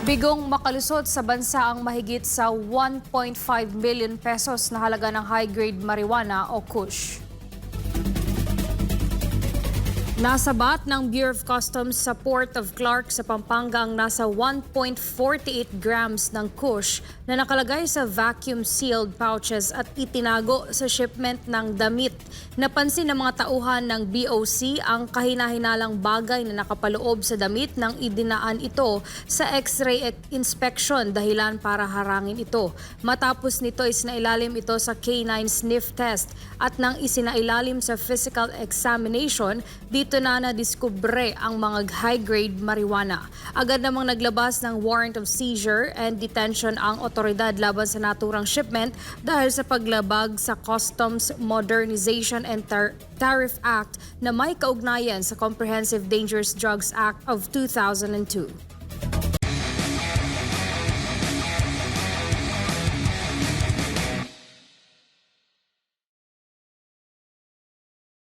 Bigong makalusot sa bansa ang mahigit sa 1.5 million pesos na halaga ng high-grade marijuana o Kush. Nasabat ng Bureau of Customs sa Port of Clark sa Pampanga ang nasa 1.48 grams ng Kush na nakalagay sa vacuum-sealed pouches at itinago sa shipment ng damit. Napansin ng mga tauhan ng BOC ang kahina-hinalang bagay na nakapaloob sa damit nang idinaan ito sa X-ray inspection dahilan para harangin ito. Matapos nito isinailalim ito sa canine sniff test at nang isinailalim sa physical examination, dito na nadiskubre ang mga high-grade marijuana. Agad namang naglabas ng warrant of seizure and detention ang otoridad laban sa naturang shipment dahil sa paglabag sa Customs Modernization and Tariff Act na may kaugnayan sa Comprehensive Dangerous Drugs Act of 2002.